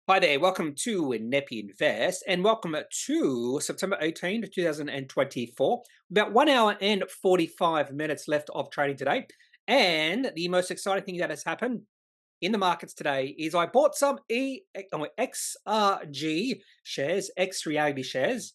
Hi there, welcome to Kneppy Invest and welcome to September 18th, 2024. About 1 hour and 45 minutes left of trading today. And the most exciting thing that has happened in the markets today is I bought some XRG shares, X reality shares.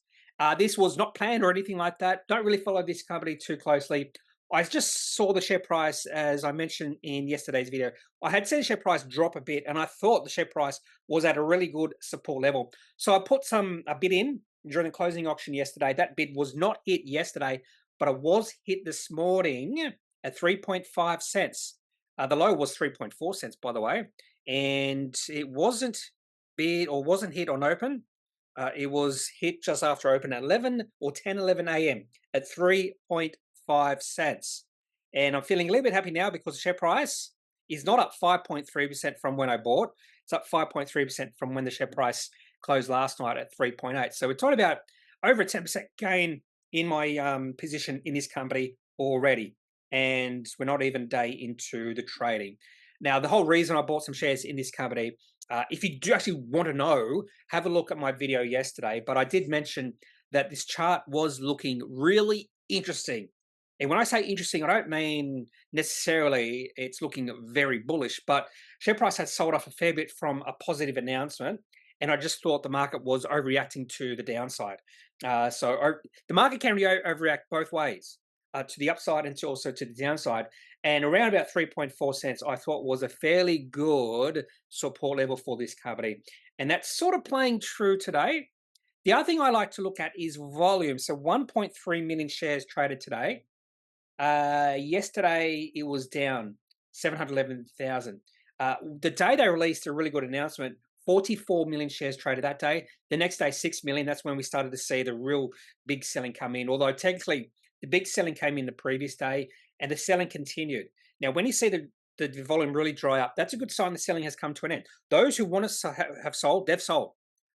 This was not planned or anything like that. Don't really follow this company too closely. I just saw the share price, as I mentioned in yesterday's video. I had seen the share price drop a bit, and I thought the share price was at a really good support level. So I put a bid in during the closing auction yesterday. That bid was not hit yesterday, but it was hit this morning at 3.5 cents. The low was 3.4 cents, by the way, and it wasn't bid or wasn't hit on open. It was hit just after open at 11 or 10:11 a.m. at 3.5 cents. And I'm feeling a little bit happy now because the share price is not up 5.3% from when I bought. It's up 5.3% from when the share price closed last night at 3.8. So we're talking about over a 10% gain in my position in this company already. And we're not even a day into the trading. Now, the whole reason I bought some shares in this company, if you do actually want to know, have a look at my video yesterday. But I did mention that this chart was looking really interesting. And when I say interesting, I don't mean necessarily it's looking very bullish, but share price has sold off a fair bit from a positive announcement. And I just thought the market was overreacting to the downside. The market can overreact both ways, to the upside and also to the downside. And around about 3.4 cents, I thought was a fairly good support level for this company. And that's sort of playing true today. The other thing I like to look at is volume. So 1.3 million shares traded today. Yesterday, it was down 711,000. The day they released a really good announcement, 44 million shares traded that day. The next day, 6 million. That's when we started to see the real big selling come in. Although technically, the big selling came in the previous day and the selling continued. Now, when you see the volume really dry up, that's a good sign the selling has come to an end. Those who want to have sold, they've sold.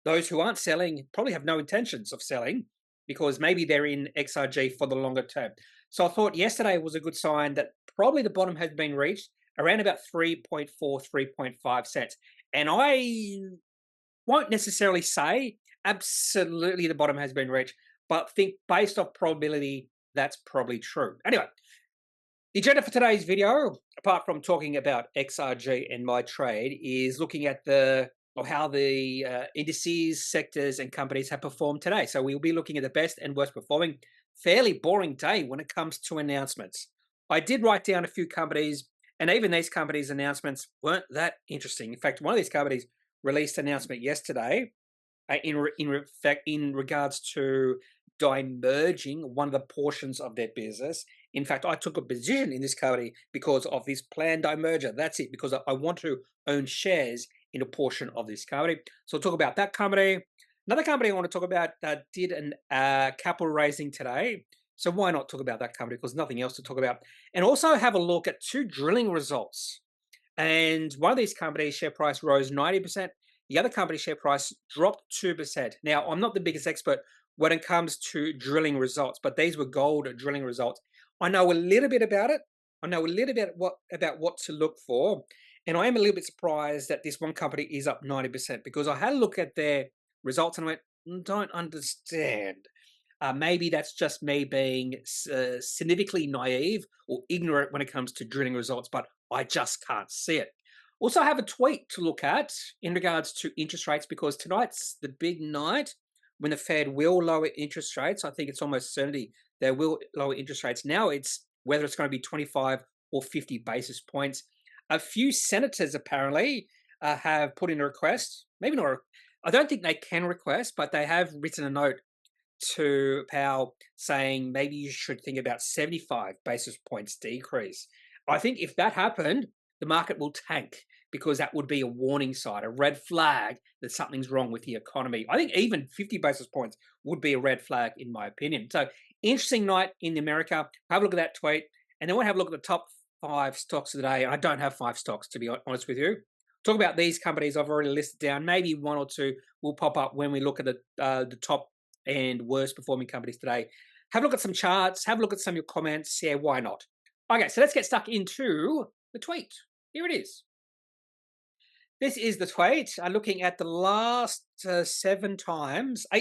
Those who aren't selling probably have no intentions of selling because maybe they're in XRG for the longer term. So I thought yesterday was a good sign that probably the bottom has been reached around about 3.4, 3.5 cents. And I won't necessarily say absolutely the bottom has been reached, but think based off probability, that's probably true. Anyway, the agenda for today's video, apart from talking about XRG and my trade, is looking at how the indices, sectors, and companies have performed today. So we'll be looking at the best and worst performing. Fairly boring day when it comes to announcements. I did write down a few companies, and even these companies' announcements weren't that interesting. In fact, one of these companies released an announcement yesterday in regards to Demerging one of the portions of their business. In fact, I took a position in this company because of this planned demerger. That's it, because I want to own shares in a portion of this company. So I'll talk about that company. Another company I want to talk about did a capital raising today. So why not talk about that company? Because nothing else to talk about. And also have a look at two drilling results. And one of these companies' share price rose 90%. The other company's share price dropped 2%. Now, I'm not the biggest expert when it comes to drilling results, but these were gold drilling results. I know a little bit about it. I know a little bit about what to look for. And I am a little bit surprised that this one company is up 90% because I had a look at their results and I went, don't understand. Maybe that's just me being significantly naive or ignorant when it comes to drilling results, but I just can't see it. Also, I have a tweet to look at in regards to interest rates because tonight's the big night when the Fed will lower interest rates. I think it's almost certainty they will lower interest rates. Now it's whether it's going to be 25 or 50 basis points. A few senators apparently have put in a request. Maybe not. I don't think they can request, but they have written a note to Powell saying maybe you should think about 75 basis points decrease. I think if that happened, the market will tank because that would be a warning sign, a red flag that something's wrong with the economy. I think even 50 basis points would be a red flag in my opinion. So interesting night in America. Have a look at that tweet. And then we'll have a look at the top 5 stocks of the day. I don't have 5 stocks, to be honest with you. Talk about these companies I've already listed down. Maybe 1 or 2 will pop up when we look at the top and worst performing companies today. Have a look at some charts. Have a look at some of your comments. Yeah, why not? Okay, so let's get stuck into the tweet. Here it is. This is the tweet. Looking at the last 8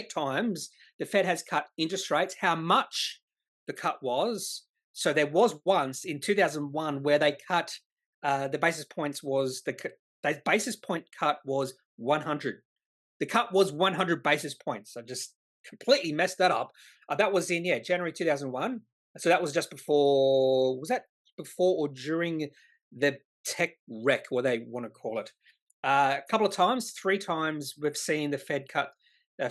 times, the Fed has cut interest rates, how much the cut was. So there was once in 2001 where they cut the basis points was the basis point cut was 100. The cut was 100 basis points. I just completely messed that up. That was in January 2001. So that was just before. Was that before or during the tech wreck, what they want to call it? A couple of times, 3 times, we've seen the Fed cut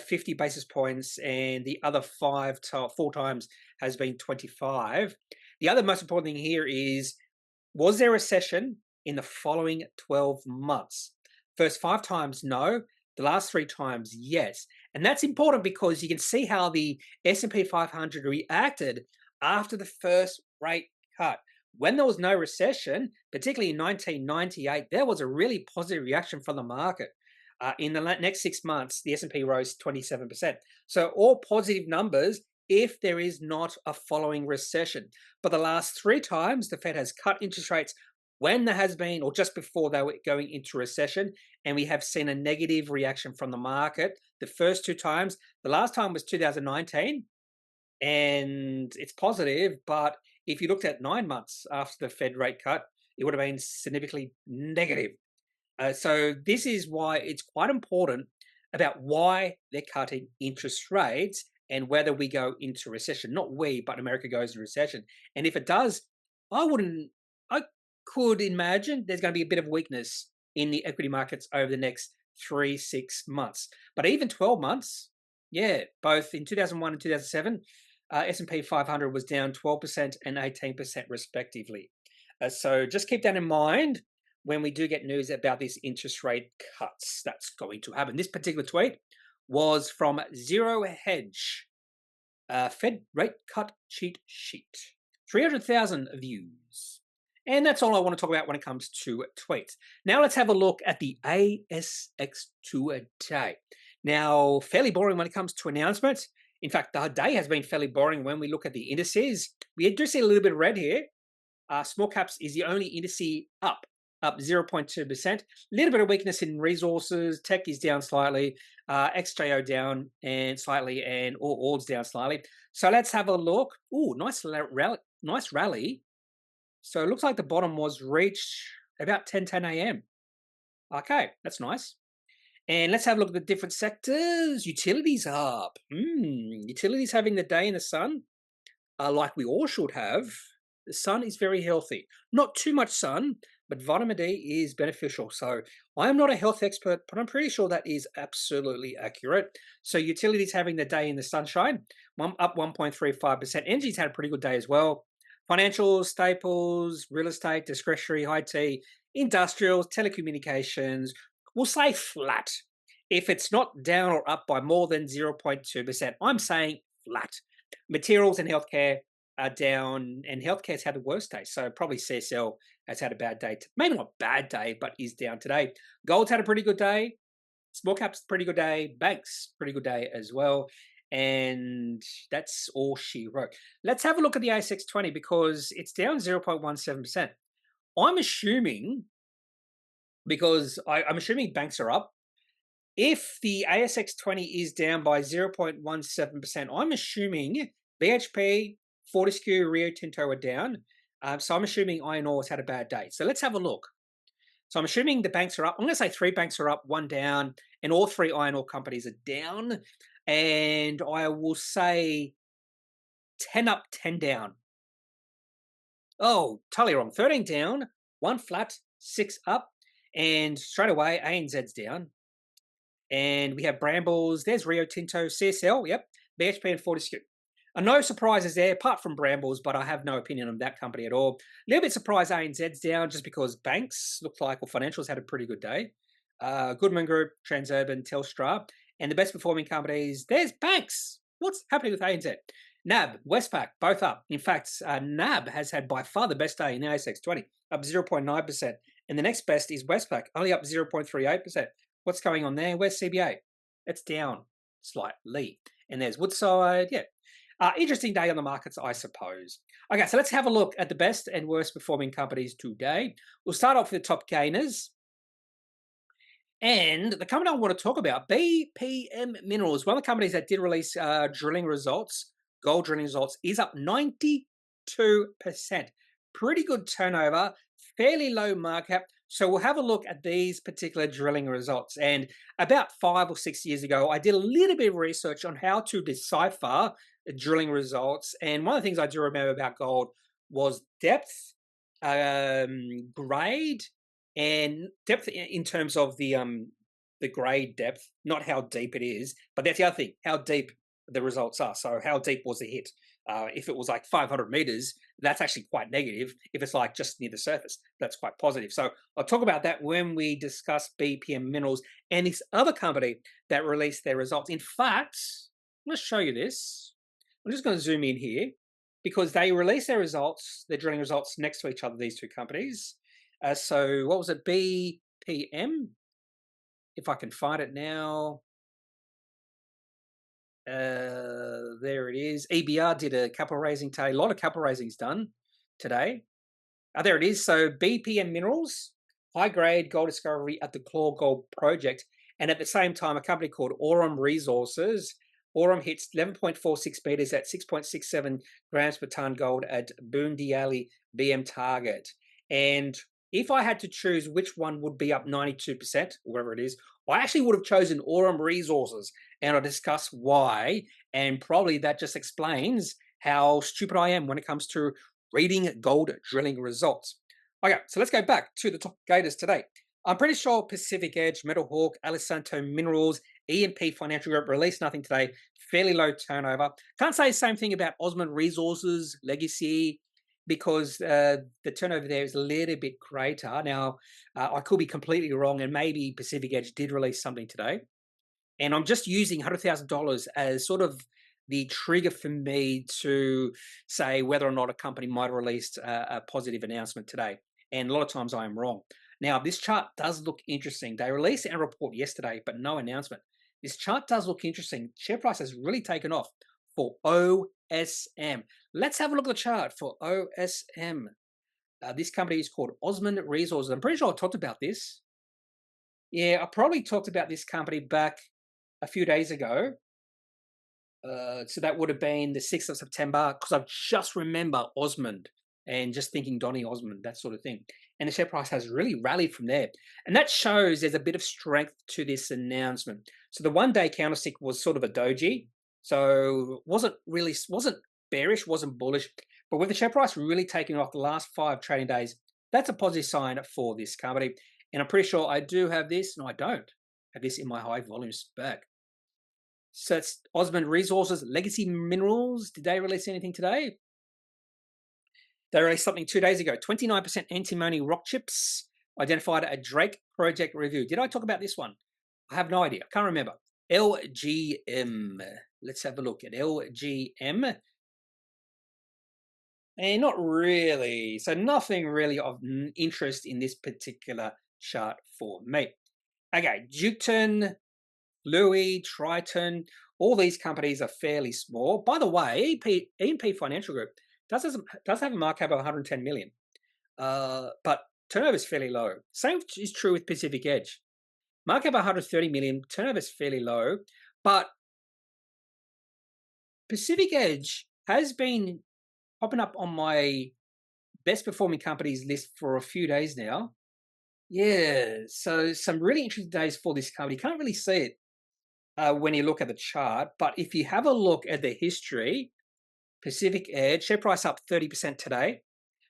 50 basis points, and the other 4 times has been 25. The other most important thing here is, was there a recession in the following 12 months? First 5 times, no. The last 3 times, yes. And that's important because you can see how the S&P 500 reacted after the first rate cut. When there was no recession, particularly in 1998, there was a really positive reaction from the market. In the next 6 months, the S&P rose 27%. So all positive numbers if there is not a following recession. But the last 3 times, the Fed has cut interest rates when there has been, or just before they were going into recession, and we have seen a negative reaction from the market. The first 2 times, the last time was 2019, and it's positive, but if you looked at 9 months after the Fed rate cut, it would have been significantly negative. So this is why it's quite important about why they're cutting interest rates and whether we go into recession. Not we, but America goes into recession. And if it does, I could imagine there's going to be a bit of weakness in the equity markets over the next 3-6 months. But even 12 months, both in 2001 and 2007, S&P 500 was down 12% and 18% respectively. So just keep that in mind when we do get news about these interest rate cuts that's going to happen. This particular tweet was from Zero Hedge, Fed rate cut cheat sheet. 300,000 views. And that's all I want to talk about when it comes to tweets. Now let's have a look at the ASX Today. Now, fairly boring when it comes to announcements. In fact, the day has been fairly boring when we look at the indices. We do see a little bit of red here. Small caps is the only indice up 0.2%. A little bit of weakness in resources. Tech is down slightly. XJO down and slightly, and All's down slightly. So let's have a look. Ooh, nice rally. So it looks like the bottom was reached about 10 a.m. Okay, that's nice. And let's have a look at the different sectors. Utilities are up. Utilities having the day in the sun, like we all should have. The sun is very healthy. Not too much sun, but vitamin D is beneficial. So I am not a health expert, but I'm pretty sure that is absolutely accurate. So utilities having the day in the sunshine, up 1.35%. Energy's had a pretty good day as well. Financials, staples, real estate, discretionary, IT, industrials, telecommunications, we'll say flat. If it's not down or up by more than 0.2%, I'm saying flat. Materials and healthcare are down, and healthcare's had the worst day. So probably CSL has had a bad day. Maybe not bad day, but is down today. Gold's had a pretty good day. Small caps, pretty good day. Banks, pretty good day as well. And that's all she wrote. Let's have a look at the ASX 20 because it's down 0.17%. I'm assuming, because I'm assuming banks are up. If the ASX 20 is down by 0.17%, I'm assuming BHP, Fortescue, Rio Tinto are down. So I'm assuming iron ore has had a bad day. So let's have a look. So I'm assuming the banks are up. I'm going to say 3 banks are up, 1 down, and all 3 iron ore companies are down. And I will say 10 up, 10 down. Oh, totally wrong. 13 down, 1 flat, 6 up, and straight away ANZ's down. And we have Brambles. There's Rio Tinto, CSL, yep, BHP and Fortescue. No surprises there, apart from Brambles, but I have no opinion on that company at all. A little bit surprised ANZ's down just because banks look like, well, financials had a pretty good day. Goodman Group, Transurban, Telstra, and the best performing companies, there's banks. What's happening with ANZ? NAB, Westpac, both up. In fact, NAB has had by far the best day in the ASX 20, up 0.9%. And the next best is Westpac, only up 0.38%. What's going on there? Where's CBA? It's down slightly. And there's Woodside, interesting day on the markets, I suppose. Okay, so let's have a look at the best and worst performing companies today. We'll start off with the top gainers. And the company I want to talk about, BPM Minerals, one of the companies that did release drilling results, gold drilling results, is up 92%. Pretty good turnover, fairly low markup. So we'll have a look at these particular drilling results. And about 5 or 6 years ago, I did a little bit of research on how to decipher drilling results. And one of the things I do remember about gold was depth, grade, and depth in terms of the grade depth, not how deep it is, but that's the other thing, how deep the results are. So how deep was the hit? If it was like 500 meters, that's actually quite negative. If it's like just near the surface, that's quite positive. So I'll talk about that when we discuss BPM Minerals and this other company that released their results. In fact, I'm going to show you this. I'm just going to zoom in here because they released their results, their drilling results next to each other, these two companies. So what was it? BPM, if I can find it now. There it is. EBR did a capital raising today. A lot of capital raisings done today. There it is. So BPM Minerals, high grade gold discovery at the Claw Gold project. And at the same time, a company called Aurum Resources. Aurum hits 11.46 meters at 6.67 grams per ton gold at Boondiali BM target. And if I had to choose which one would be up 92%, whatever it is, I actually would have chosen Aurum Resources, and I'll discuss why, and probably that just explains how stupid I am when it comes to reading gold drilling results. Okay, so let's go back to the top gators today. I'm pretty sure Pacific Edge, Metal Hawk, Alisanto Minerals, E&P Financial Group released nothing today. Fairly low turnover. Can't say the same thing about Osmond Resources, Legacy, because the turnover there is a little bit greater. Now, I could be completely wrong, and maybe Pacific Edge did release something today. And I'm just using $100,000 as sort of the trigger for me to say whether or not a company might have released a positive announcement today. And a lot of times I am wrong. Now, this chart does look interesting. They released a report yesterday, but no announcement. This chart does look interesting. Share price has really taken off for OSM. Let's have a look at the chart for OSM. This company is called Osmond Resources. I'm pretty sure I talked about this. Yeah, I probably talked about this company back a few days ago. So that would have been the 6th of September, because I just remember Osmond and just thinking Donny Osmond, that sort of thing. And the share price has really rallied from there. And that shows there's a bit of strength to this announcement. So the one-day counterstick was sort of a doji. So wasn't bearish, wasn't bullish. But with the share price really taking off the last 5 trading days, that's a positive sign for this company. And I'm pretty sure I do have this. No, I don't have this in my high volume spec. So it's Osmond Resources, Legacy Minerals. Did they release anything today? They released something 2 days ago. 29% antimony rock chips identified at Drake project review. Did I talk about this one? I have no idea. I can't remember. LGM. Let's have a look at LGM. And not really. So nothing really of interest in this particular chart for me. Okay, Duketon, Louis, Triton, all these companies are fairly small. By the way, E&P Financial Group does have a market cap of 110 million, but turnover is fairly low. Same is true with Pacific Edge. Market cap 130 million, turnover is fairly low, but Pacific Edge has been popping up on my best performing companies list for a few days now. Yeah, so some really interesting days for this company. You can't really see it when you look at the chart, but if you have a look at the history, Pacific Edge, share price up 30% today,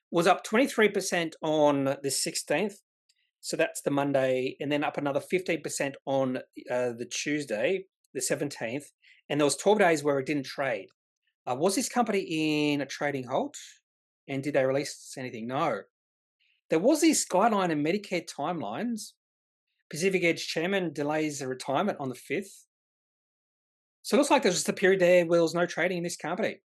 was up 23% on the 16th, so that's the Monday, and then up another 15% on the Tuesday, the 17th, and there was 12 days where it didn't trade. Was this company in a trading halt? And did they release anything? No. There was this guideline in Medicare timelines. Pacific Edge chairman delays the retirement on the 5th. So it looks like there's just a period there where there was no trading in this company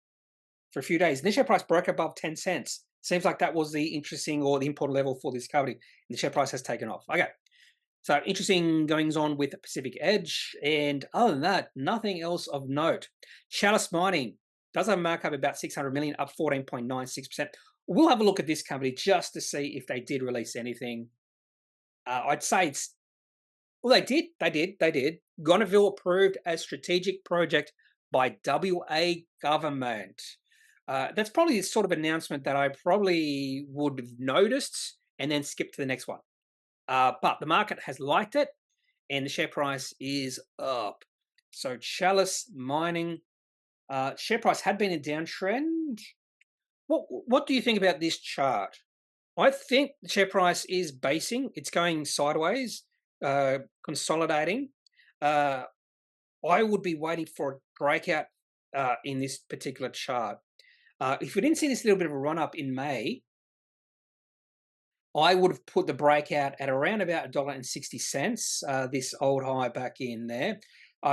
for a few days. And the share price broke above 10 cents. Seems like that was the interesting or the important level for this company. And the share price has taken off. Okay. So interesting goings on with Pacific Edge. And other than that, nothing else of note. Chalice Mining does have a markup about 600 million, up 14.96%. We'll have a look at this company just to see if they did release anything. I'd say it's Well, they did. Gonneville approved as strategic project by WA government. That's probably the sort of announcement that I probably would have noticed and then skip to the next one. But the market has liked it, and the share price is up. So Chalice Mining, share price had been a downtrend. What do you think about this chart? I think the share price is basing. It's going sideways, consolidating. I would be waiting for a breakout in this particular chart. If we didn't see this little bit of a run up in May, I would have put the breakout at around about $1.60, this old high back in there.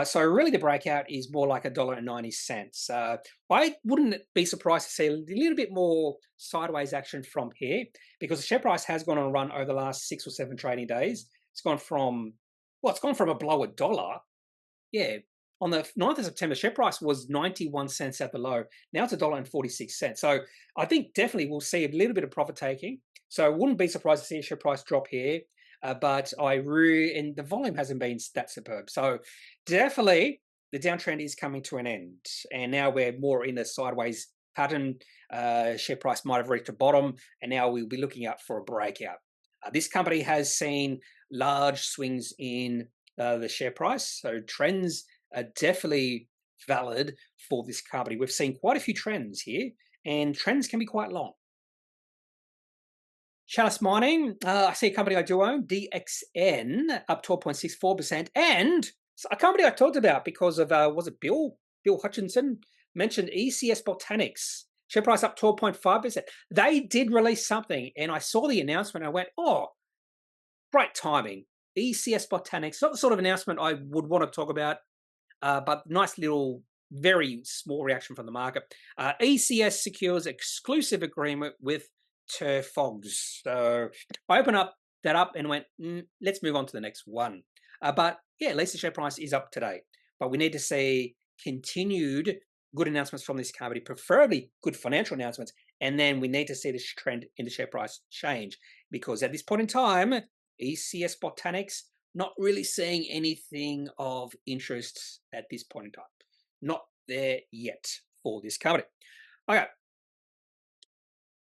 So really the breakout is more like $1.90. I wouldn't be surprised to see a little bit more sideways action from here, because the share price has gone on a run over the last 6 or 7 trading days. It's gone from, well, it's gone from a below $1. Yeah. On the 9th of September, share price was 91 cents at the low. Now it's $1.46. So I think definitely we'll see a little bit of profit taking. So I wouldn't be surprised to see a share price drop here. But and the volume hasn't been that superb. So definitely the downtrend is coming to an end. And now we're more in a sideways pattern. Share price might have reached a bottom, and now we'll be looking out for a breakout. This company has seen large swings in the share price. So trends are definitely valid for this company. We've seen quite a few trends here, and trends can be quite long. Chalice Mining, I see a company I do own, DXN, up 12.64%, and a company I talked about because of, was it Bill Hutchinson, mentioned ECS Botanics, share price up 12.5%. They did release something, and I saw the announcement, and I went, oh, great timing. ECS Botanics, not the sort of announcement I would want to talk about, but nice little, very small reaction from the market. ECS secures exclusive agreement with Fogs. So I opened that up and went, let's move on to the next one. But yeah, at least the share price is up today. But we need to see continued good announcements from this company, preferably good financial announcements, and then we need to see this trend in the share price change, because at this point in time, ECS Botanics not really seeing anything of interest at this point in time. Not there yet for this company.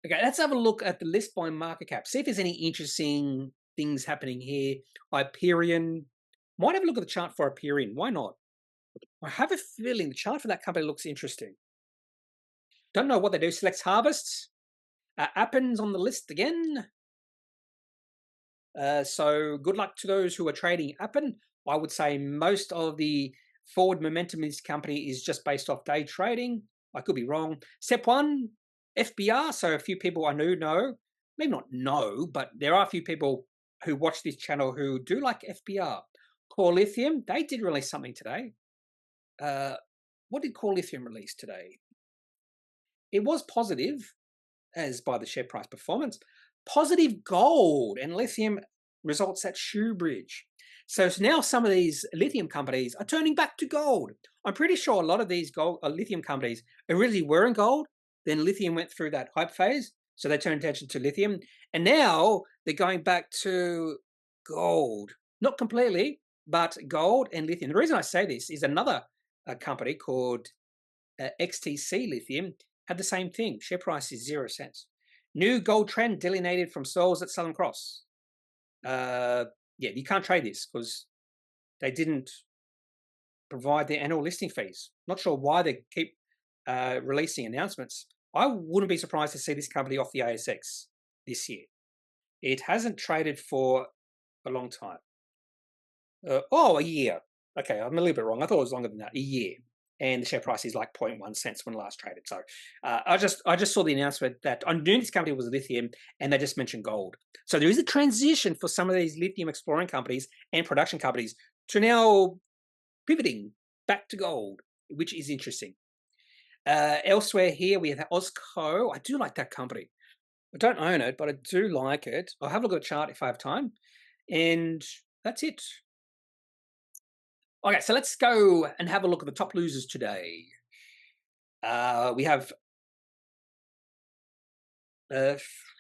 Okay, let's have a look at the list by market cap. See if there's any interesting things happening here. Hyperion. Might have a look at the chart for Hyperion. Why not? I have a feeling the chart for that company looks interesting. Don't know what they do. Selects Harvests. Appendix on the list again. So good luck to those who are trading Appendix. I would say most of the forward momentum in this company is just based off day trading. I could be wrong. Step 1. FBR, so a few people I know, maybe not know, but there are a few people who watch this channel who do like FBR. Core Lithium, they did release something today. What did Core Lithium release today? It was positive, as by the share price performance. Positive gold and lithium results at Shoebridge. So now some of these lithium companies are turning back to gold. I'm pretty sure a lot of these lithium companies originally were in gold. Then lithium went through that hype phase, so they turned attention to lithium. And now they're going back to gold. Not completely, but gold and lithium. The reason I say this is another company called XTC Lithium had the same thing. Share price is 0 cents. New gold trend delineated from stalls at Southern Cross. Yeah, you can't trade this because they didn't provide their annual listing fees. Not sure why they keep releasing announcements. I wouldn't be surprised to see this company off the ASX this year. It hasn't traded for a long time. A year. Okay, I'm a little bit wrong. I thought it was longer than that. A year. And the share price is like 0.1 cents when last traded. So I just saw the announcement that I knew this company was lithium, and they just mentioned gold. So there is a transition for some of these lithium exploring companies and production companies to now pivoting back to gold, which is interesting. Elsewhere here, we have Osco. I do like that company. I don't own it, but I do like it. I'll have a look at the chart if I have time. And that's it. Okay, so let's go and have a look at the top losers today. We have Uh,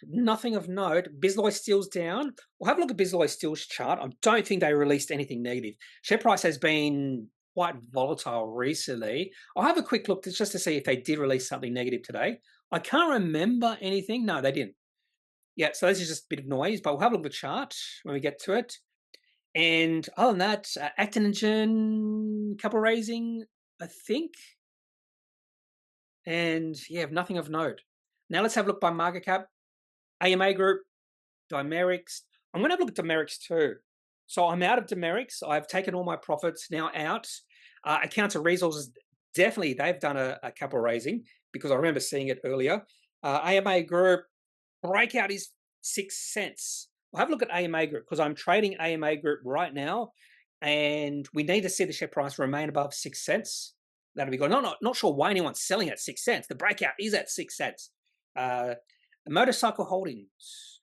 Nothing of note. Bisloy Steel's down. We'll have a look at Bisloy Steel's chart. I don't think they released anything negative. Share price has been quite volatile recently. I'll have a quick look just to see if they did release something negative today. I can't remember anything. No, they didn't. Yeah, so this is just a bit of noise, but we'll have a look at the chart when we get to it. And other than that, Actinogen, couple raising, I think. And yeah, nothing of note. Now let's have a look by market cap. AMA Group, Dimerics. I'm going to have a look at Dimerics too. So I'm out of Dimerics. I've taken all my profits now out. Accounts of Resources, definitely they've done a capital raising because I remember seeing it earlier. AMA Group, breakout is 6 cents. I'll have a look at AMA Group because I'm trading AMA Group right now and we need to see the share price remain above 6 cents. That'll be good. Not sure why anyone's selling at 6 cents. The breakout is at 6 cents. Motorcycle Holdings.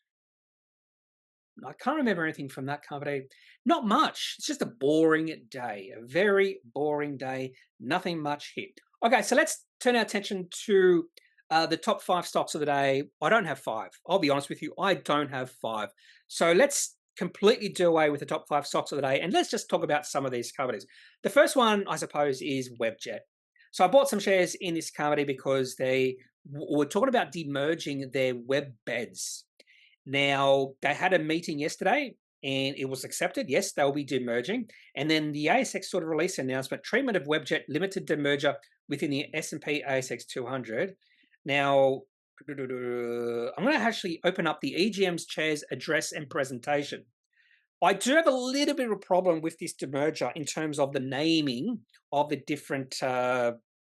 I can't remember anything from that company. Not much. It's just a boring day. A very boring day. Nothing much hit. Okay, so let's turn our attention to the top 5 stocks of the day. I don't have 5. I'll be honest with you. I don't have 5. So let's completely do away with the top 5 stocks of the day and let's just talk about some of these companies. The first one, I suppose, is Webjet. So I bought some shares in this company because they were talking about demerging their web beds. Now, they had a meeting yesterday and it was accepted. Yes, they'll be demerging. And then the ASX sort of released an announcement, treatment of Webjet limited demerger within the S&P ASX 200. Now, I'm going to actually open up the EGM's chair's address and presentation. I do have a little bit of a problem with this demerger in terms of the naming of the different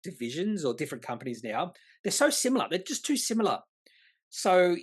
divisions or different companies now. They're so similar. They're just too similar. So,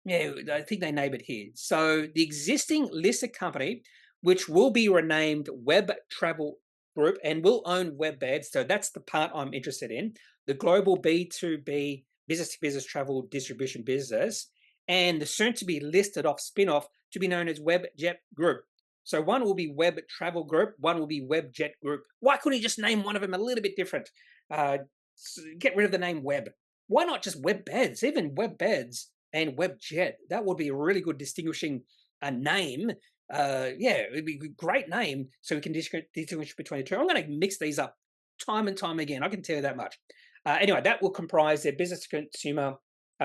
yeah, I think they name it here. So the existing listed company, which will be renamed Web Travel Group and will own WebBeds, so that's the part I'm interested in, the global B2B business-to-business travel distribution business, and the soon-to-be listed off spin-off to be known as Webjet Group. So one will be Web Travel Group, one will be Webjet Group. Why couldn't he just name one of them a little bit different? Get rid of the name Web. Why not just WebBeds? Even WebBeds and Webjet. That would be a really good distinguishing name. Yeah, it would be a great name so we can distinguish between the two. I'm going to mix these up time and time again. I can tell you that much. Anyway, that will comprise their business-to-consumer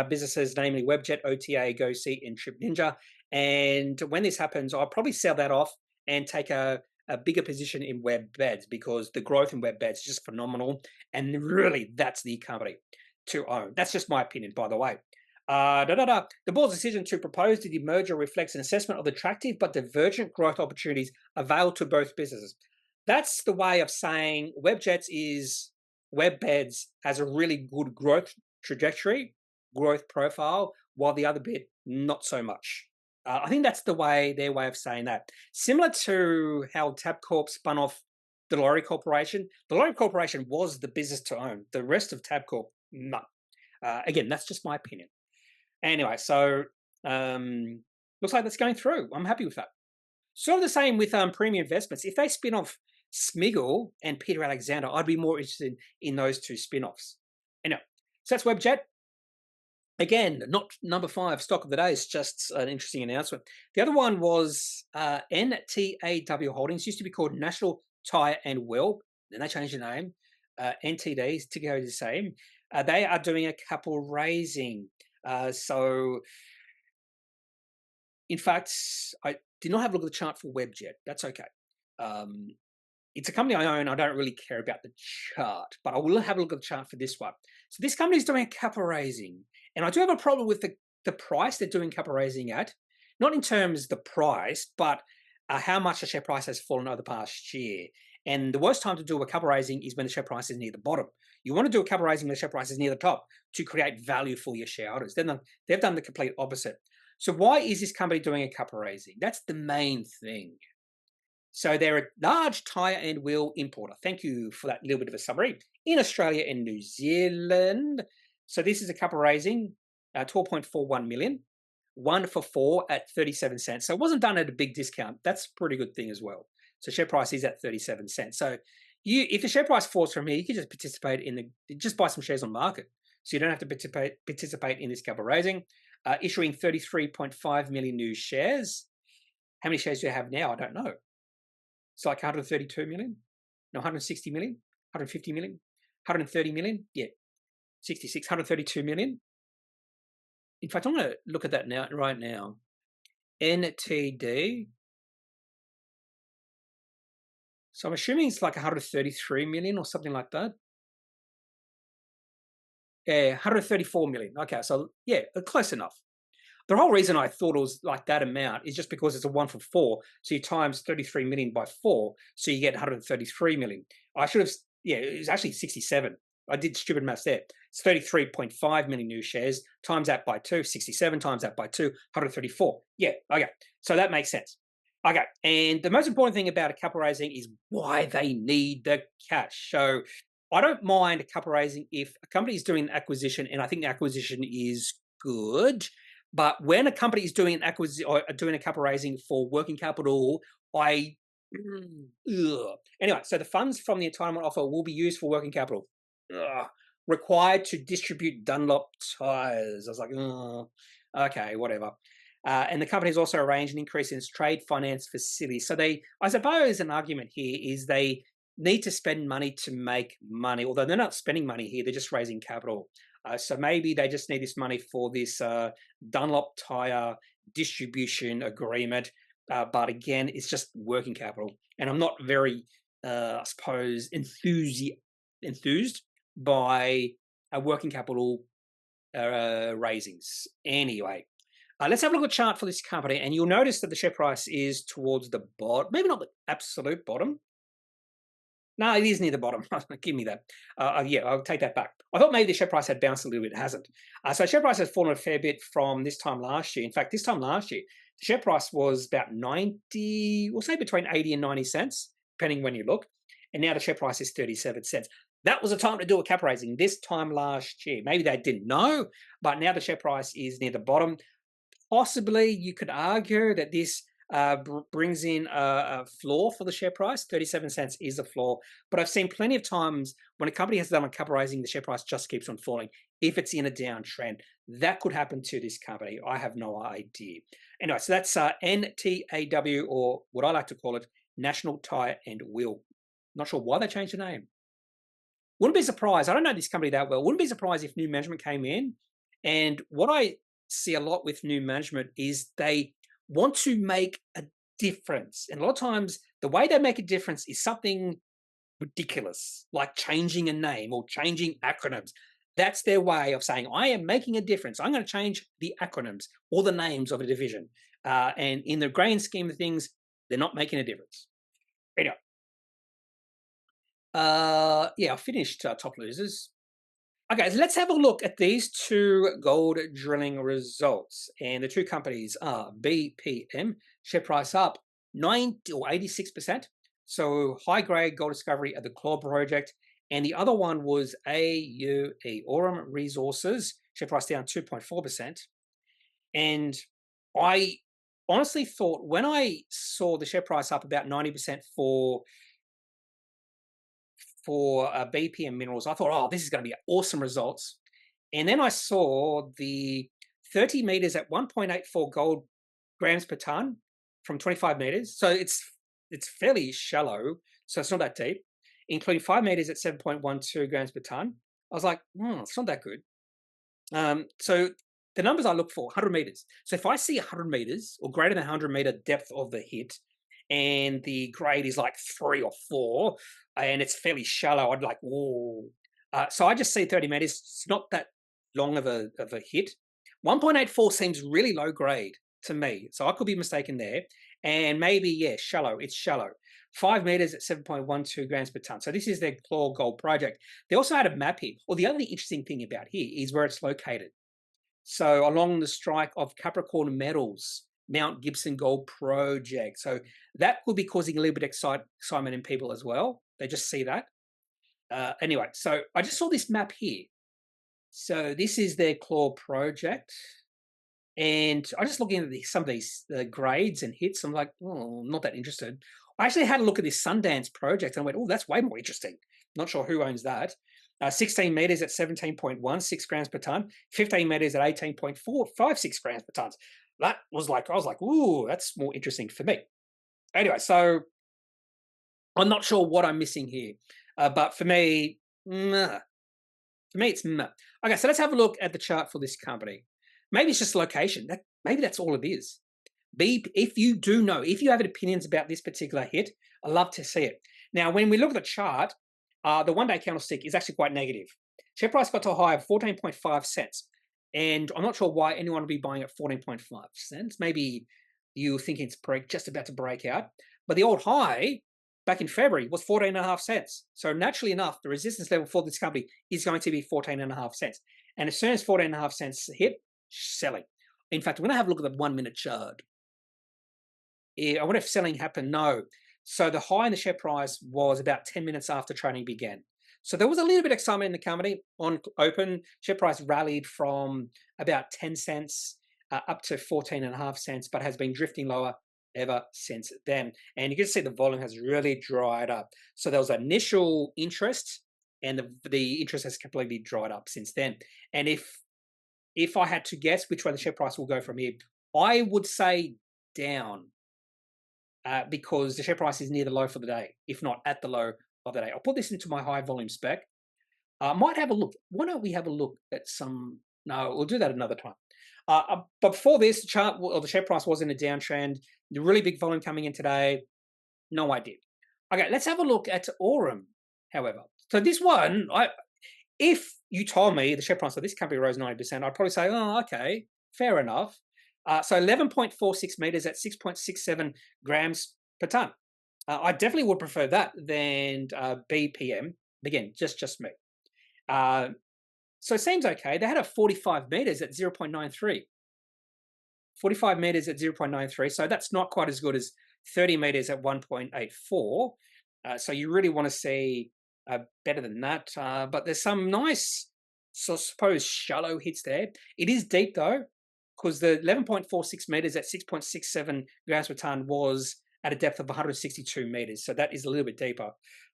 businesses, namely Webjet, OTA, GoSeat, and Trip Ninja. And when this happens, I'll probably sell that off and take a bigger position in WebBeds because the growth in WebBeds is just phenomenal. And really, that's the company to own. That's just my opinion, by the way. The board's decision to propose the demerger reflects an assessment of the attractive but divergent growth opportunities available to both businesses. That's the way of saying WebBeds has a really good growth trajectory, growth profile, while the other bit, not so much. I think that's their way of saying that. Similar to how Tabcorp spun off the Lorry Corporation. The Lorry Corporation was the business to own. The rest of Tabcorp, no. Again, that's just my opinion. Anyway, so looks like that's going through. I'm happy with that. Sort of the same with Premium Investments. If they spin off Smiggle and Peter Alexander, I'd be more interested in those two spin-offs. Anyway, so that's Webjet. Again, not number 5 stock of the day. It's just an interesting announcement. The other one was NTAW Holdings. Used to be called National Tire and Wheel. Then they changed the name. NTD is to go the same. They are doing a capital raising. So, in fact, I did not have a look at the chart for Webjet. That's okay. It's a company I own. I don't really care about the chart, but I will have a look at the chart for this one. So this company is doing a capital raising, and I do have a problem with the price they're doing capital raising at. Not in terms of the price, but how much the share price has fallen over the past year. And the worst time to do a capital raising is when the share price is near the bottom. You want to do a capital raising when the share price is near the top to create value for your shareholders. Then they've done the complete opposite. So why is this company doing a capital raising? That's the main thing. So they're a large tyre and wheel importer. Thank you for that little bit of a summary. In Australia and New Zealand. So this is a capital raising, 12.41 million. 1 for 4 at 37 cents. So it wasn't done at a big discount. That's a pretty good thing as well. So share price is at 37 cents. So if the share price falls from here, you can just participate just buy some shares on market. so you don't have to participate in this capital raising. Issuing 33.5 million new shares. How many shares do you have now? I don't know. It's like 132 million? No, 160 million? 150 million? 130 million? Yeah, 66, 132 million. In fact, I'm going to look at that now, right now. NTD. So I'm assuming it's like 133 million or something like that. Yeah, 134 million. Okay, so yeah, close enough. The whole reason I thought it was like that amount is just because it's a 1 for 4. So you times 33 million by 4, so you get 133 million. I should have, yeah, it was actually 67. I did stupid maths there. It's 33.5 million new shares, times that by 2, 67 times that by 2, 134. Yeah, okay. So that makes sense. Okay, and the most important thing about a capital raising is why they need the cash. So I don't mind a capital raising if a company is doing an acquisition, and I think the acquisition is good. But when a company is doing an acquisition or doing a capital raising for working capital, I anyway. So the funds from the entitlement offer will be used for working capital. Required to distribute Dunlop tires. I was like, okay, whatever. And the company has also arranged an increase in its trade finance facility. So I suppose an argument here is they need to spend money to make money, although they're not spending money here, they're just raising capital. So maybe they just need this money for this Dunlop tire distribution agreement. But again, it's just working capital. And I'm not very, I suppose, enthused by working capital raisings. Anyway, let's have a look at the chart for this company. And you'll notice that the share price is towards the bottom, maybe not the absolute bottom. No, it is near the bottom. Give me that. Yeah, I'll take that back. I thought maybe the share price had bounced a little bit. It hasn't. So share price has fallen a fair bit from this time last year. In fact, this time last year, the share price was about 90, we'll say between 80 and 90 cents, depending when you look. And now the share price is 37 cents. That was a time to do a cap raising this time last year. Maybe they didn't know, but now the share price is near the bottom. Possibly you could argue that this brings in a floor for the share price. 37 cents is a floor, but I've seen plenty of times when a company has done a capital raising, the share price just keeps on falling if it's in a downtrend. That could happen to this company. I have no idea. Anyway, so that's NTAW, or what I like to call it, National Tire and Wheel. Not sure why they changed the name. Wouldn't be surprised. I don't know this company that well. Wouldn't be surprised if new management came in. And what I see a lot with new management is they want to make a difference. And a lot of times the way they make a difference is something ridiculous, like changing a name or changing acronyms. That's their way of saying, I am making a difference. I'm going to change the acronyms or the names of a division. And in the grand scheme of things, they're not making a difference. Anyway. Yeah, I finished top losers. Okay, so let's have a look at these two gold drilling results. And the two companies are BPM, share price up 90 or 86%. So high grade gold discovery at the Claw project. And the other one was AUE, Aurum Resources, share price down 2.4%. And I honestly thought when I saw the share price up about 90% for BPM Minerals, I thought, oh, this is going to be awesome results. And then I saw the 30 meters at 1.84 gold grams per ton from 25 meters. So it's fairly shallow, so it's not that deep, including 5 meters at 7.12 grams per ton. I was like, it's not that good. So the numbers I look for, 100 meters. So if I see 100 meters or greater than 100 meter depth of the hit, and the grade is like 3 or 4, and it's fairly shallow, I'd like, whoa. So I just see 30 meters. It's not that long of a hit. 1.84 seems really low grade to me, so I could be mistaken there. And maybe, yeah, shallow. It's shallow. 5 meters at 7.12 grams per ton. So this is their Claw Gold project. They also had a map here. Well, the other interesting thing about here is where it's located. So along the strike of Capricorn Metals, Mount Gibson Gold project. So that could be causing a little bit of excitement in people as well. They just see that. Anyway, so I just saw this map here. So this is their Claw project. And I just looking at some of these grades and hits. I'm like, oh, I'm not that interested. I actually had a look at this Sundance project and I went, oh, that's way more interesting. Not sure who owns that. 16 meters at 17.16 grams per ton, 15 meters at 18.456 grams per ton. That was like, I was like, ooh, that's more interesting for me. Anyway, so I'm not sure what I'm missing here, but for me, meh. For me, it's meh. Okay, so let's have a look at the chart for this company. Maybe it's just location. Maybe that's all it is. If you do know, if you have opinions about this particular hit, I'd love to see it. Now, when we look at the chart, the one-day candlestick is actually quite negative. Share price got to a high of 14.5 cents. And I'm not sure why anyone would be buying at 14.5 cents. Maybe you're thinking it's just about to break out. But the old high back in February was 14.5 cents. So naturally enough, the resistance level for this company is going to be 14.5 cents. And as soon as 14.5 cents hit, selling. In fact, we're going to have a look at the 1 minute chart. I wonder if selling happened. No. So the high in the share price was about 10 minutes after trading began. So there was a little bit of excitement in the company. On open, share price rallied from about 10 cents up to 14.5 cents, but has been drifting lower ever since then. And you can see the volume has really dried up. So there was initial interest, and the interest has completely dried up since then. And if I had to guess which way the share price will go from here, I would say down. Because the share price is near the low for the day, if not at the low of the day. I'll put this into my high volume spec. Might have a look. Why don't we have a look at some? No, we'll do that another time. But before this, the chart or the share price was in a downtrend. The really big volume coming in today. No idea. Okay, let's have a look at Aurum. However, so this one, if you told me the share price of this company rose 90%, I'd probably say, oh, okay, fair enough. So 11.46 meters at 6.67 grams per ton. I definitely would prefer that than BPM. Again, just me. So it seems okay. They had a 45 meters at 0.93. 45 meters at 0.93. So that's not quite as good as 30 meters at 1.84. So you really want to see better than that. But there's some nice, so I suppose, shallow hits there. It is deep though, because the 11.46 meters at 6.67 grams per ton was at a depth of 162 meters. So that is a little bit deeper.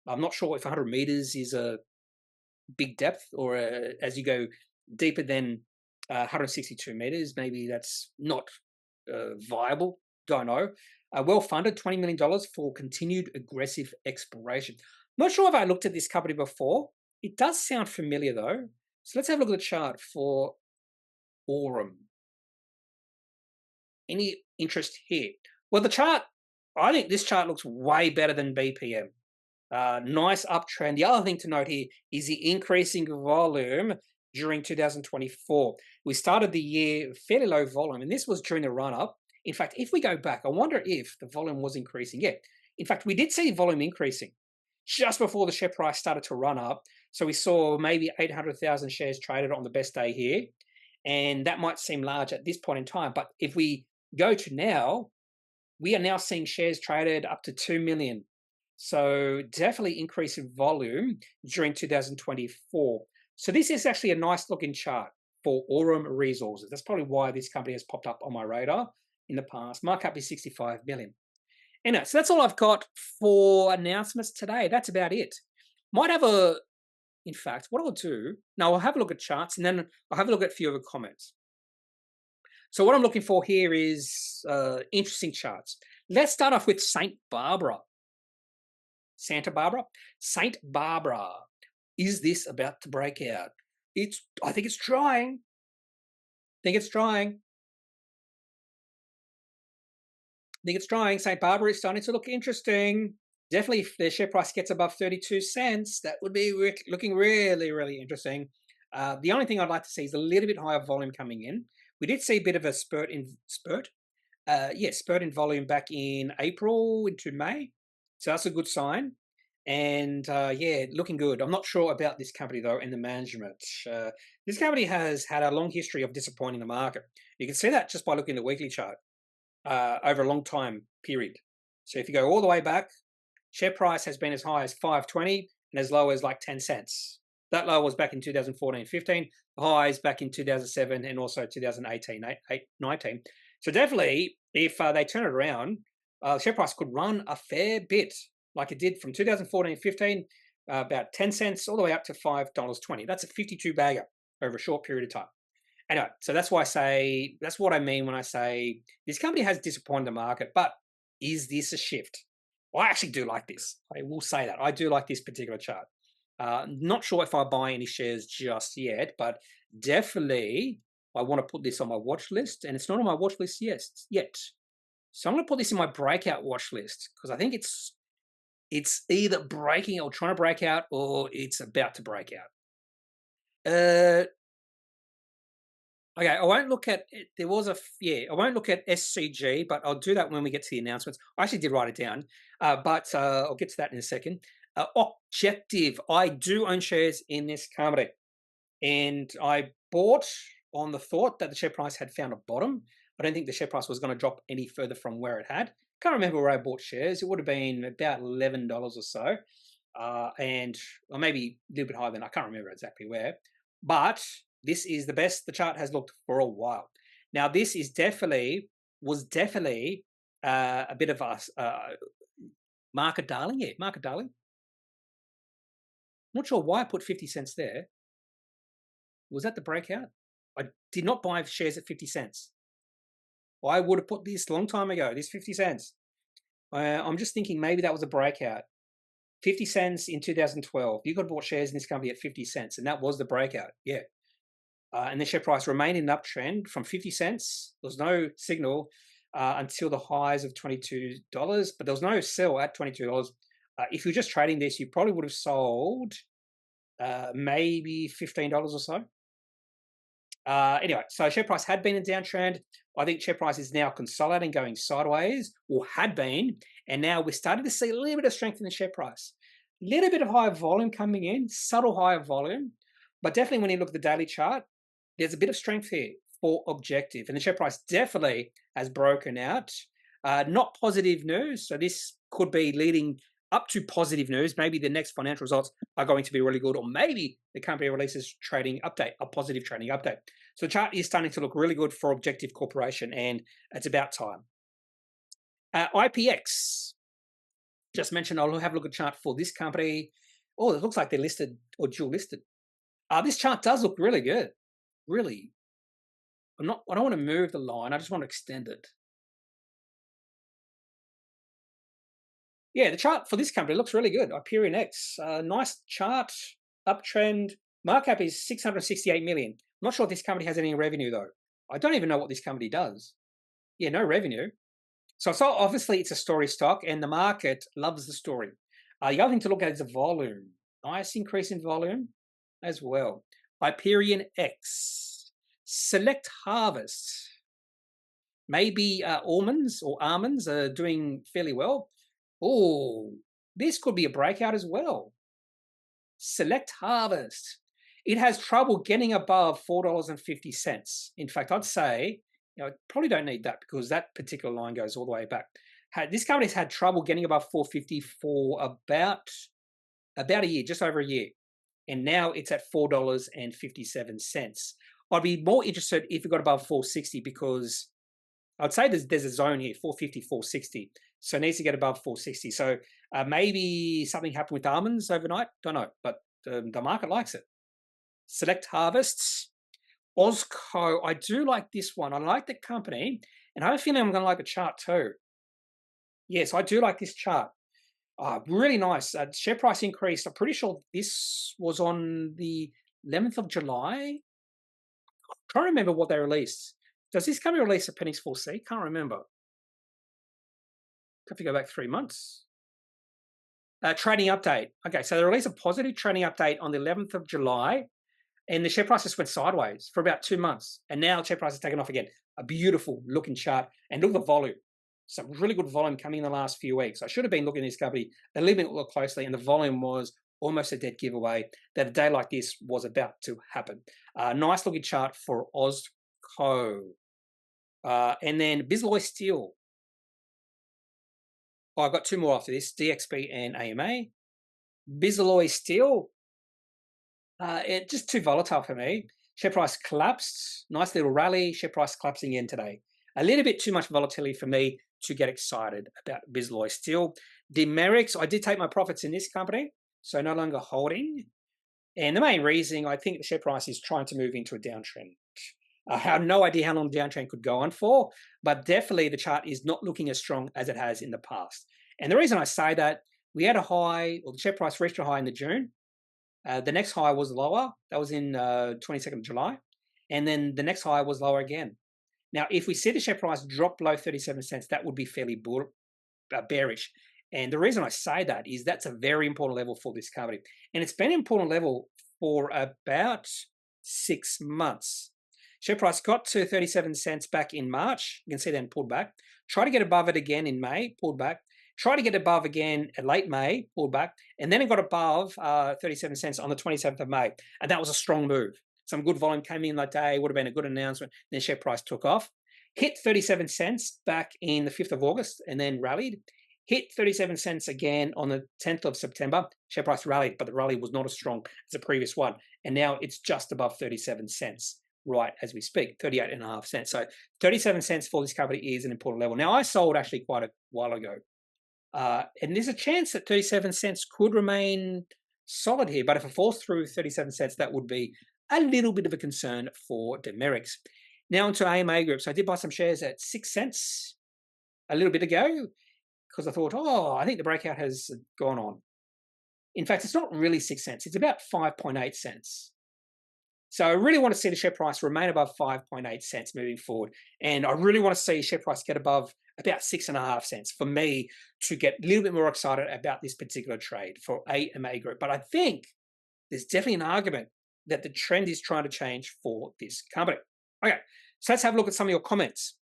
I'm not sure if 100 meters is a big depth, or as you go deeper than 162 meters, maybe that's not viable. Don't know. Well funded, $20 million for continued aggressive exploration. Not sure if I looked at this company before. It does sound familiar though. So let's have a look at the chart for Aurum. Any interest here? Well, the chart, I think this chart looks way better than BPM. Nice uptrend. The other thing to note here is the increasing volume during 2024. We started the year fairly low volume, and this was during the run-up. In fact, if we go back, I wonder if the volume was increasing. Yeah, in fact, we did see volume increasing just before the share price started to run up. So we saw maybe 800,000 shares traded on the best day here, and that might seem large at this point in time. But if we go to now, we are now seeing shares traded up to 2 million. So definitely increase in volume during 2024. So this is actually a nice looking chart for Aurum Resources. That's probably why this company has popped up on my radar in the past. Markup is 65 million. Anyway, so that's all I've got for announcements today. That's about it. Might have in fact, what I'll do, now I'll have a look at charts and then I'll have a look at a few other comments. So what I'm looking for here is interesting charts. Let's start off with St. Barbara. Santa Barbara? St. Barbara. Is this about to break out? I think it's trying. St. Barbara is starting to look interesting. Definitely, if the share price gets above 32 cents, that would be looking really, really interesting. The only thing I'd like to see is a little bit higher volume coming in. We did see a bit of a spurt in volume back in April into May. So that's a good sign. And yeah, looking good. I'm not sure about this company though and the management. This company has had a long history of disappointing the market. You can see that just by looking at the weekly chart over a long time period. So if you go all the way back, share price has been as high as 5.20 and as low as like 10 cents. That low was back in 2014-15, the highs back in 2007 and also 2018-19. So definitely, if they turn it around, the share price could run a fair bit, like it did from 2014-15 about 10 cents all the way up to $5.20. That's a 52 bagger over a short period of time. Anyway, so that's why I say, that's what I mean when I say this company has disappointed the market, but is this a shift? Well, I actually do like this. I will say that. I do like this particular chart. Not sure if I buy any shares just yet, but definitely I want to put this on my watch list, and it's not on my watch list yet. So I'm going to put this in my breakout watch list because I think it's either breaking or trying to break out, or it's about to break out. Okay, I won't look at it. There was a I won't look at SCG, but I'll do that when we get to the announcements. I actually did write it down, but I'll get to that in a second. Objective. I do own shares in this company, and I bought on the thought that the share price had found a bottom. I don't think the share price was going to drop any further from where it had. Can't remember where I bought shares. It would have been about $11 or so, or maybe a little bit higher than, I can't remember exactly where. But this is the best the chart has looked for a while. Now, this was definitely a bit of a market darling. Yeah, market darling. Not sure why I put 50 cents there. Was that the breakout? I did not buy shares at 50 cents. I would have put this a long time ago, this 50 cents. I'm just thinking maybe that was a breakout. 50 cents in 2012. You could have bought shares in this company at 50 cents, and that was the breakout. Yeah. And the share price remained in an uptrend from 50 cents. There was no signal until the highs of $22, but there was no sell at $22. If you're just trading this, you probably would have sold maybe $15 or so. Anyway, so share price had been a downtrend. I think share price is now consolidating, going sideways, or had been, and now we're starting to see a little bit of strength in the share price. A little bit of higher volume coming in, subtle higher volume, but definitely when you look at the daily chart, there's a bit of strength here for objective, and the share price definitely has broken out. Not positive news, so this could be leading up to positive news. Maybe the next financial results are going to be really good, or maybe the company releases a positive trading update. So the chart is starting to look really good for Objective Corporation, and it's about time. IPX, just mentioned, I'll have a look at the chart for this company. Oh, it looks like they're listed or dual listed. This chart does look really good. Really. I don't want to move the line. I just want to extend it. Yeah, the chart for this company looks really good. Hyperion X, nice chart, uptrend. Market cap is 668 million. I'm not sure if this company has any revenue though. I don't even know what this company does. Yeah, no revenue. So obviously it's a story stock, and the market loves the story. The other thing to look at is the volume. Nice increase in volume as well. Hyperion X, Select Harvest. Maybe almonds are doing fairly well. Oh, this could be a breakout as well. Select Harvest. It has trouble getting above $4.50. In fact, I'd say, probably don't need that because that particular line goes all the way back. This company's had trouble getting above $4.50 for about a year, just over a year. And now it's at $4.57. I'd be more interested if it got above $4.60 because I'd say there's a zone here, $4.50, $4.60. So it needs to get above $4.60. So maybe something happened with almonds overnight. Don't know, but the market likes it. Select Harvests. Ozco, I do like this one. I like the company, and I have a feeling I'm going to like the chart too. Yes, I do like this chart. Really nice. Share price increase. I'm pretty sure this was on the 11th of July. I'm trying to remember what they released. Does this company release Appendix 4C? Can't remember. Have to go back 3 months. Trading update. Okay, so they released a positive trading update on the 11th of July, and the share price just went sideways for about 2 months. And now the share price has taken off again. A beautiful looking chart. And look at the volume. Some really good volume coming in the last few weeks. I should have been looking at this company a little bit more closely, and the volume was almost a dead giveaway that a day like this was about to happen. Nice looking chart for Ozco. And then Bisalloy Steel. I've got two more after this, DXP and AMA. Bisalloy Steel, it's just too volatile for me. Share price collapsed. Nice little rally. Share price collapsing again today. A little bit too much volatility for me to get excited about Bisalloy Steel. Demerger, I did take my profits in this company. so no longer holding. And the main reason, I think the share price is trying to move into a downtrend. I have no idea how long the downtrend could go on for, but definitely the chart is not looking as strong as it has in the past. And the reason I say that, we had a high, or the share price reached a high in the June. The next high was lower. That was in 22nd of July. And then the next high was lower again. Now, if we see the share price drop below 37 cents, that would be fairly bearish. And the reason I say that is that's a very important level for this company. And it's been an important level for about 6 months. Share price got to 37 cents back in March. You can see then pulled back. Try to get above it again in May, pulled back. Try to get above again at late May, pulled back. And then it got above 37 cents on the 27th of May. And that was a strong move. Some good volume came in that day, would have been a good announcement. Then share price took off. Hit 37 cents back in the 5th of August and then rallied. Hit 37 cents again on the 10th of September. Share price rallied, but the rally was not as strong as the previous one. And now it's just above 37 cents right as we speak, 38.5 cents. So 37 cents for this company is an important level. Now, I sold actually quite a while ago. And there's a chance that 37 cents could remain solid here. But if it falls through 37 cents, that would be a little bit of a concern for Demerger. Now onto AMA Group. So I did buy some shares at 6 cents a little bit ago because I thought, I think the breakout has gone on. In fact, it's not really 6 cents. It's about 5.8 cents. So I really want to see the share price remain above 5.8 cents moving forward. And I really want to see share price get above about 6.5 cents for me to get a little bit more excited about this particular trade for AMA Group. But I think there's definitely an argument that the trend is trying to change for this company. Okay, so let's have a look at some of your comments.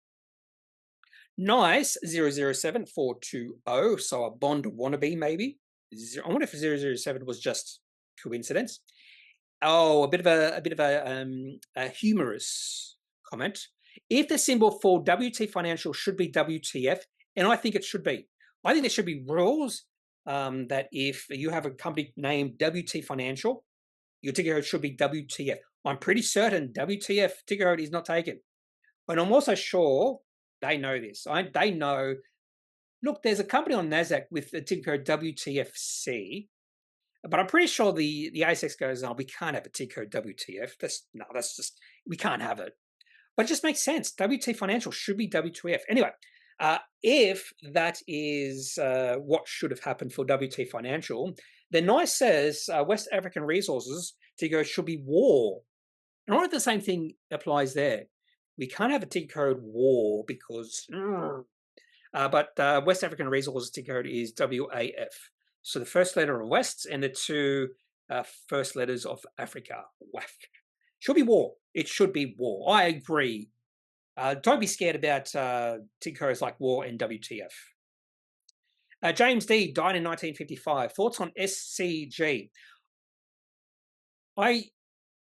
Nice 007420, so a bond wannabe maybe. I wonder if 007 was just coincidence. Oh, a bit of a humorous comment. If the symbol for WT Financial should be WTF, and I think it should be. I think there should be rules that if you have a company named WT Financial, your ticker code should be WTF. I'm pretty certain WTF ticker code is not taken. But I'm also sure they know this. They know, look, there's a company on NASDAQ with the ticker code WTFC, but I'm pretty sure the ASX goes, we can't have a ticker code WTF. That's just, we can't have it. But it just makes sense. WT Financial should be WTF. Anyway, if that is what should have happened for WT Financial, then NICE says West African Resources ticker should be WAR. And I wonder if the same thing applies there. We can't have a ticker code WAR because, but West African Resources ticker code is WAF. So the first letter of West and the two first letters of Africa. WAF. Should be WAR. It should be WAR. I agree. Don't be scared about ticker codes like WAR and WTF. James D. died in 1955. Thoughts on SCG?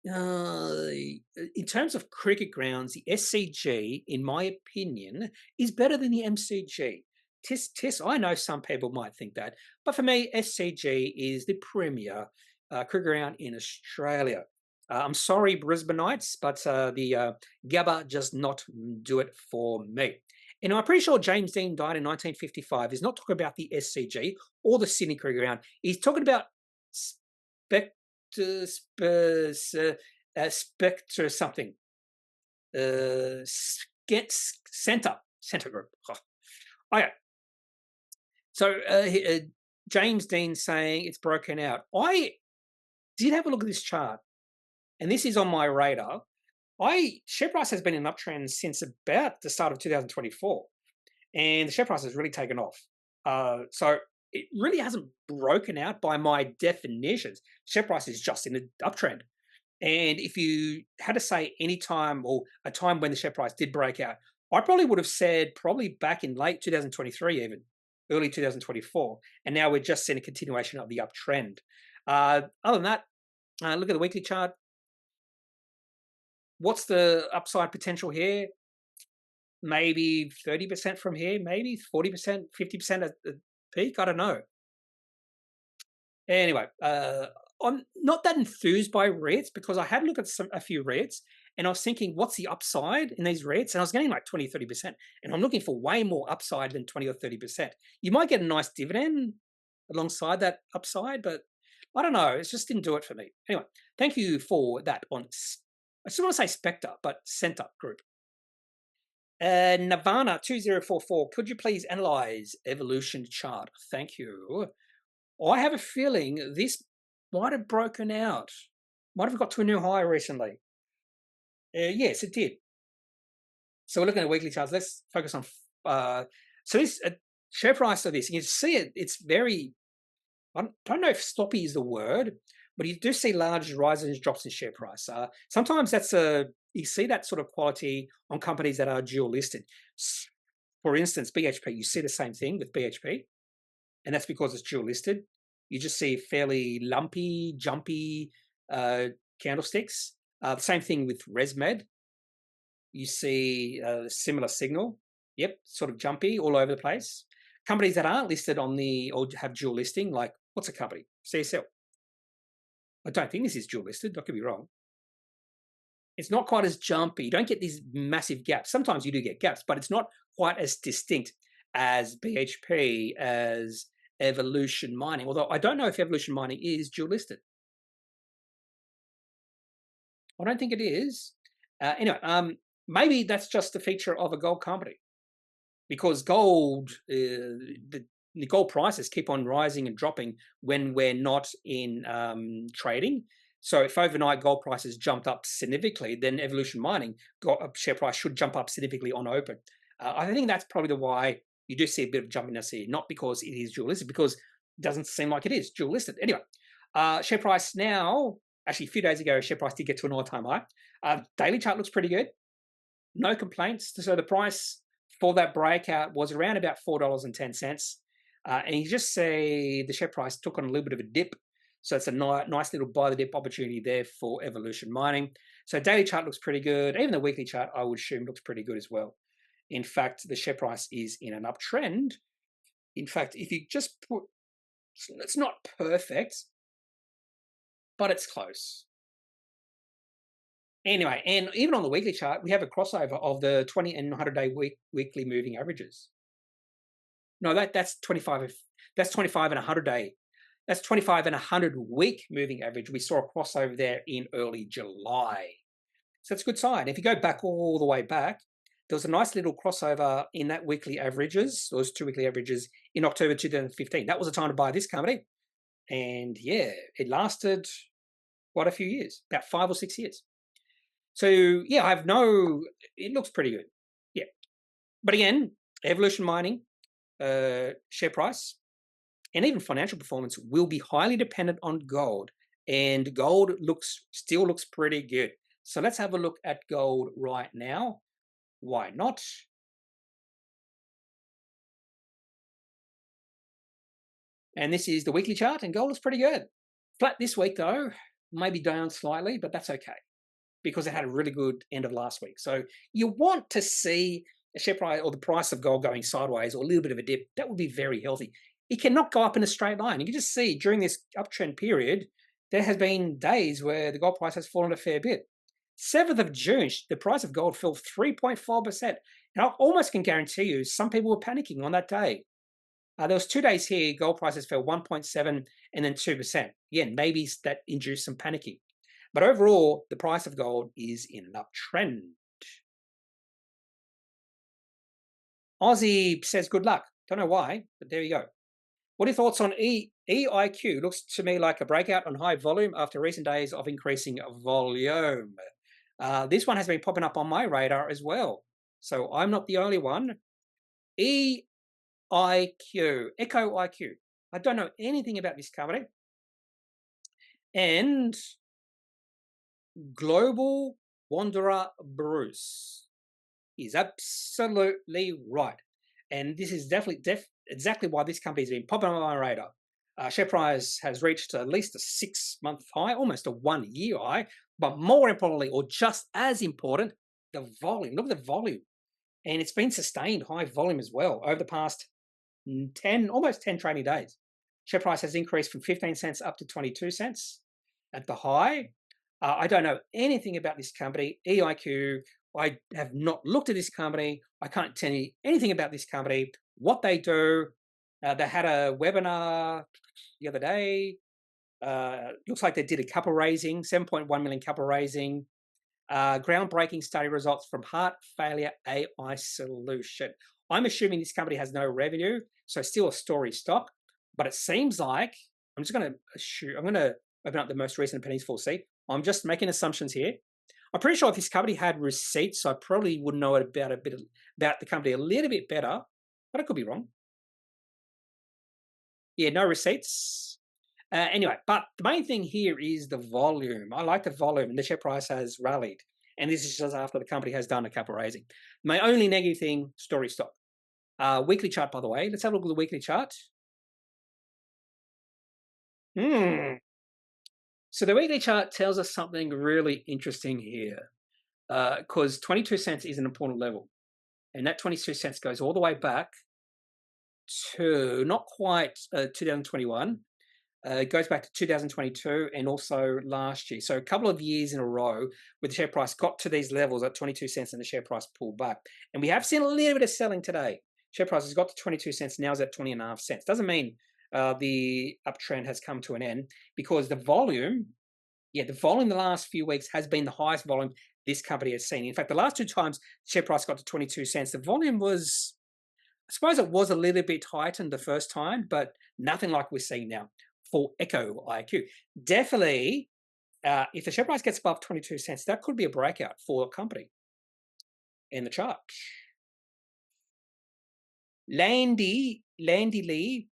In terms of cricket grounds, the SCG, in my opinion, is better than the MCG. Tis, I know some people might think that, but for me, SCG is the premier cricket ground in Australia. I'm sorry, Brisbaneites, but the Gabba does not do it for me. And I'm pretty sure James Dean died in 1955. He's not talking about the SCG or the Sydney Cricket Ground. He's talking about Scentre something. Scentre Group. Oh. Okay. So James Dean saying it's broken out. I did have a look at this chart, and this is on my radar. Share price has been in an uptrend since about the start of 2024, and the share price has really taken off. So it really hasn't broken out by my definitions. Share price is just in an uptrend. And if you had to say any time or a time when the share price did break out, I probably would have said probably back in late 2023, even early 2024. And now we're just seeing a continuation of the uptrend. Other than that, look at the weekly chart. What's the upside potential here? Maybe 30% from here, maybe 40%, 50% at the peak. I don't know. Anyway, I'm not that enthused by REITs because I had a look at a few REITs and I was thinking, what's the upside in these REITs? And I was getting like 20, 30%. And I'm looking for way more upside than 20 or 30%. You might get a nice dividend alongside that upside, but I don't know. It just didn't do it for me. Anyway, thank you for that on, I just want to say Spectre, but Scentre Group. Nirvana 2044, could you please analyze evolution chart? Thank you. I have a feeling this might have broken out. Might have got to a new high recently. Yes, it did. So we're looking at weekly charts. Let's focus on. So this share price of this, you can see it. It's very. I don't know if sloppy is the word, but you do see large rises and drops in share price. Sometimes that's you see that sort of quality on companies that are dual listed. For instance, BHP. You see the same thing with BHP, and that's because it's dual listed. You just see fairly lumpy, jumpy candlesticks. The same thing with ResMed. You see a similar signal. Yep, sort of jumpy all over the place. Companies that aren't listed on the, or have dual listing, like, what's a company? CSL. I don't think this is dual listed. I could be wrong. It's not quite as jumpy. You don't get these massive gaps. Sometimes you do get gaps, but it's not quite as distinct as BHP, as Evolution Mining. Although I don't know if Evolution Mining is dual listed. I don't think it is. Anyway, maybe that's just a feature of a gold company, because gold, the gold prices keep on rising and dropping when we're not in trading. So if overnight gold prices jumped up significantly, then Evolution Mining share price should jump up significantly on open. I think that's probably why you do see a bit of jumpiness here, not because it is dual listed, because it doesn't seem like it is dual listed. Anyway, share price now, actually a few days ago, share price did get to an all-time high. Daily chart looks pretty good. No complaints. So the price for that breakout was around about $4.10. And you just say the share price took on a little bit of a dip. So it's a nice little buy the dip opportunity there for Evolution Mining. So daily chart looks pretty good. Even the weekly chart, I would assume, looks pretty good as well. In fact, the share price is in an uptrend. In fact, if you just put, it's not perfect, but it's close. Anyway, and even on the weekly chart, we have a crossover of the 20 and 100-day weekly moving averages. No, that's 25. That's 25 and 100-day. That's 25 and 100-week moving average. We saw a crossover there in early July. So that's a good sign. If you go back all the way back, there was a nice little crossover in that weekly averages, those 2 weekly averages in October 2015. That was the time to buy this company. And yeah, it lasted quite a few years, about 5 or 6 years. So yeah, it looks pretty good. Yeah. But again, Evolution Mining, share price, and even financial performance will be highly dependent on gold. And gold still looks pretty good. So let's have a look at gold right now. Why not? And this is the weekly chart, and gold is pretty good. Flat this week though, maybe down slightly, but that's okay, because it had a really good end of last week. So you want to see a share price or the price of gold going sideways or a little bit of a dip. That would be very healthy. It cannot go up in a straight line. You can just see during this uptrend period, there has been days where the gold price has fallen a fair bit. 7th of June, the price of gold fell 3.4%. And I almost can guarantee you some people were panicking on that day. There was 2 days here, gold prices fell 1.7 and then 2%. Yeah, maybe that induced some panicking. But overall, the price of gold is in an uptrend. Aussie says good luck. Don't know why, but there you go. What are your thoughts on EchoIQ? Looks to me like a breakout on high volume after recent days of increasing volume. This one has been popping up on my radar as well. So I'm not the only one. EchoIQ. I don't know anything about this company. And Global Wanderer Bruce is absolutely right. And this is definitely exactly why this company has been popping on my radar. Share price has reached at least a 6-month high, almost a 1-year high, but more importantly, or just as important, the volume. Look at the volume. And it's been sustained high volume as well over the past almost 10 trading days. Share price has increased from 15 cents up to 22 cents at the high. I don't know anything about this company, EchoIQ. I have not looked at this company. I can't tell you anything about this company, what they do. They had a webinar the other day. Looks like they did a capital raising, 7.1 million capital raising. Groundbreaking study results from heart failure AI solution. I'm assuming this company has no revenue, so still a story stock. But it seems like I'm just going to assume. I'm going to open up the most recent Appendix 4C. I'm just making assumptions here. I'm pretty sure if this company had receipts, I probably would know about the company a little bit better, but I could be wrong. Yeah, no receipts. Anyway, but the main thing here is the volume. I like the volume, and the share price has rallied. And this is just after the company has done a capital raising. My only negative thing, story stock. Weekly chart, by the way. Let's have a look at the weekly chart. So the weekly chart tells us something really interesting here, because 22 cents is an important level. And that 22 cents goes all the way back to not quite 2021. It goes back to 2022 and also last year. So a couple of years in a row where the share price got to these levels at 22 cents and the share price pulled back. And we have seen a little bit of selling today. Share price has got to 22 cents, now is at 20.5 cents. Doesn't mean the uptrend has come to an end, because the volume, the last few weeks has been the highest volume this company has seen. In fact, the last two times share price got to 22 cents, the volume was, I suppose it was a little bit heightened the first time, but nothing like we're seeing now for EchoIQ. Definitely, if the share price gets above 22 cents, that could be a breakout for a company in the chart. Landy Lee.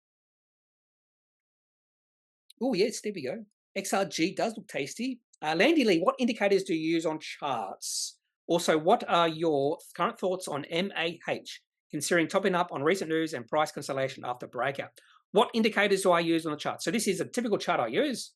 Oh, yes, there we go. XRG does look tasty. Landy Lee, what indicators do you use on charts? Also, what are your current thoughts on MAH, considering topping up on recent news and price consolidation after breakout? What indicators do I use on the chart? So this is a typical chart I use.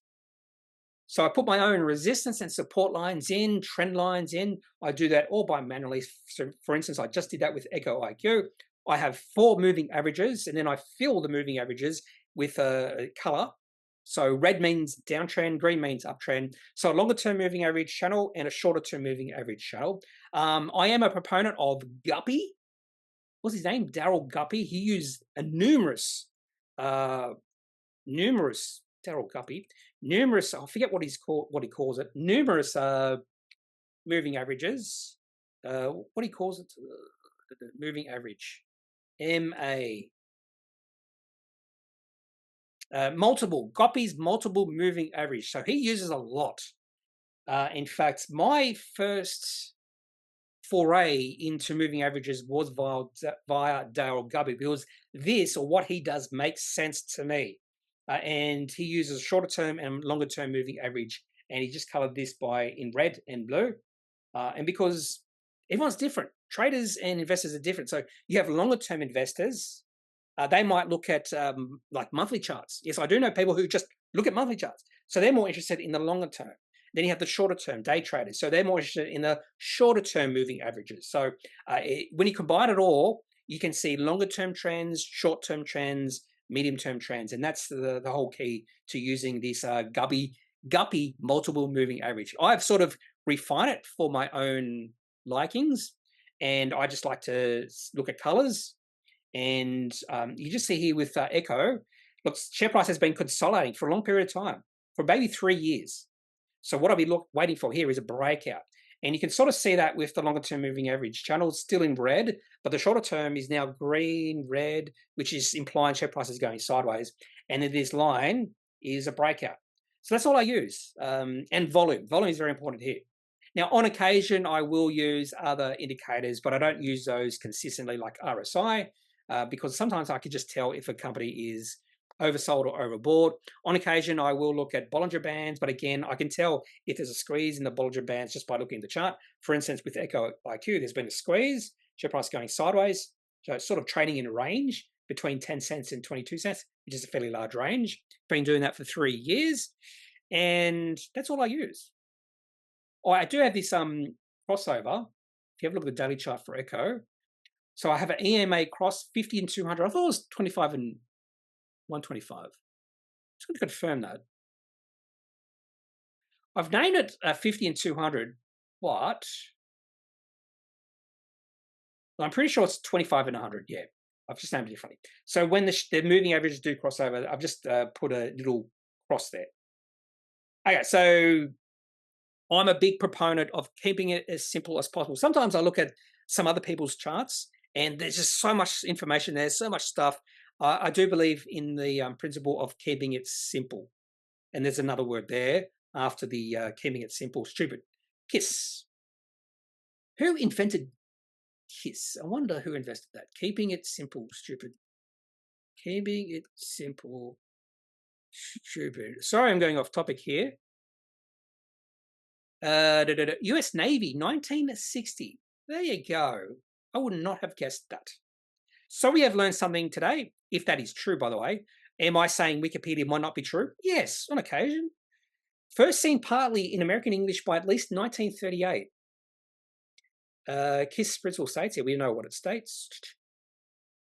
So I put my own resistance and support lines in, trend lines in. I do that all by manually. So for instance, I just did that with EchoIQ. I have 4 moving averages, and then I fill the moving averages with a color. So red means downtrend, green means uptrend. So a longer term moving average channel and a shorter term moving average channel. I am a proponent of Guppy. What's his name? Daryl Guppy. He used a numerous, I forget what he calls it, numerous moving averages. What he calls it, moving average, MA. Guppy's multiple moving average. So he uses a lot. In fact, my first foray into moving averages was via Dale Guppy, because this, or what he does, makes sense to me. And he uses shorter term and longer term moving average, and he just colored this in red and blue. And because everyone's different, traders and investors are different. So you have longer term investors. They might look at like monthly charts. Yes, I do know people who just look at monthly charts. So they're more interested in the longer term. Then you have the shorter term day traders. So they're more interested in the shorter term moving averages. So when you combine it all, you can see longer term trends, short term trends, medium term trends. And that's the whole key to using this Guppy multiple moving average. I've sort of refined it for my own likings, and I just like to look at colors. And you just see here with Echo, look, share price has been consolidating for a long period of time, for maybe 3 years. So what I'll be waiting for here is a breakout. And you can sort of see that with the longer term moving average channel still in red, but the shorter term is now green, red, which is implying share price is going sideways. And then this line is a breakout. So that's all I use. And volume. Volume is very important here. Now, on occasion, I will use other indicators, but I don't use those consistently like RSI, because sometimes I can just tell if a company is oversold or overbought. On occasion, I will look at Bollinger Bands, but again, I can tell if there's a squeeze in the Bollinger Bands just by looking at the chart. For instance, with EchoIQ, there's been a squeeze, share price going sideways, so it's sort of trading in a range between 10 cents and 22 cents, which is a fairly large range. Been doing that for 3 years, and that's all I use. Oh, I do have this crossover. If you have a look at the daily chart for Echo, so I have an EMA cross 50 and 200. I thought it was 25 and 125. Just going to confirm that. I've named it 50 and 200, but I'm pretty sure it's 25 and 100. Yeah, I've just named it differently. So when the moving averages do cross over, I've just put a little cross there. Okay, so I'm a big proponent of keeping it as simple as possible. Sometimes I look at some other people's charts, and there's just so much information there, so much stuff. I do believe in the principle of keeping it simple. And there's another word there after the keeping it simple. Stupid. KISS. Who invented KISS? I wonder who invented that. Keeping it simple. Stupid. Keeping it simple. Stupid. Sorry, I'm going off topic here. US Navy, 1960. There you go. I would not have guessed that. So we have learned something today, if that is true, by the way. Am I saying Wikipedia might not be true? Yes, on occasion. First seen partly in American English by at least 1938. KISS principle states here, we know what it states.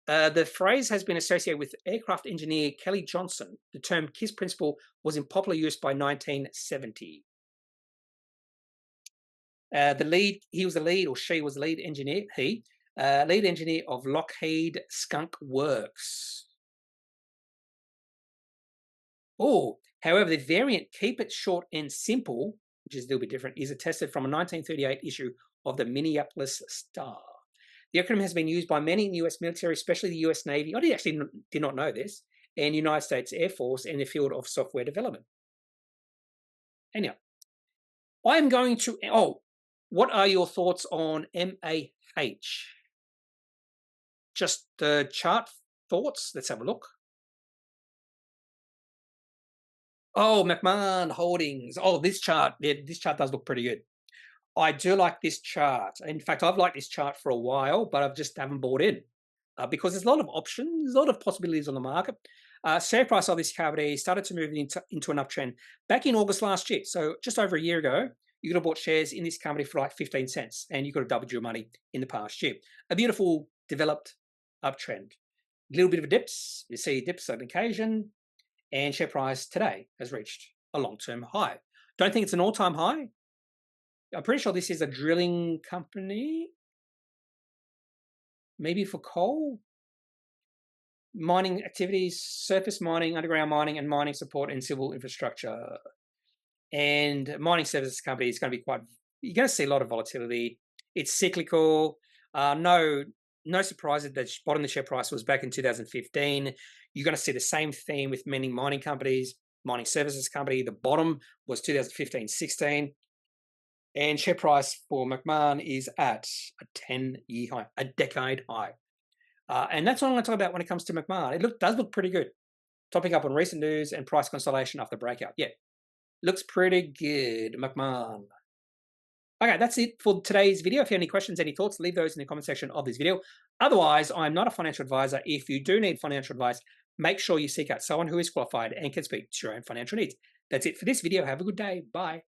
The phrase has been associated with aircraft engineer Kelly Johnson. The term KISS principle was in popular use by 1970. He was the lead, or she was the lead engineer, lead engineer of Lockheed Skunk Works. Oh, however, the variant keep it short and simple, which is a little bit different, is attested from a 1938 issue of the Minneapolis Star. The acronym has been used by many in the US military, especially the US Navy. I did not know this, and United States Air Force in the field of software development. Anyhow, I'm going to, what are your thoughts on MAH? Just the chart thoughts. Let's have a look. Oh, McMahon Holdings. Oh, this chart does look pretty good. I do like this chart. In fact, I've liked this chart for a while, but I've just haven't bought in because there's a lot of options, there's a lot of possibilities on the market. Share price of this company started to move into an uptrend back in August last year. So just over a year ago, you could have bought shares in this company for like 15 cents and you could have doubled your money in the past year. A beautiful developed uptrend. A little bit of a dips. You see dips on occasion, and share price today has reached a long-term high. Don't think it's an all-time high. I'm pretty sure this is a drilling company, maybe for coal. Mining activities, surface mining, underground mining, and mining support and civil infrastructure. And mining services company is going to be you're going to see a lot of volatility. It's cyclical. No surprise that the bottom of the share price was back in 2015. You're going to see the same theme with many mining companies, mining services company. The bottom was 2015-16. And share price for McMahon is at a 10-year high, a decade high. And that's what I'm going to talk about when it comes to McMahon. It does look pretty good. Topping up on recent news and price consolidation after breakout. Yeah, looks pretty good, McMahon. Okay, that's it for today's video. If you have any questions, any thoughts, leave those in the comment section of this video. Otherwise, I'm not a financial advisor. If you do need financial advice, make sure you seek out someone who is qualified and can speak to your own financial needs. That's it for this video. Have a good day. Bye.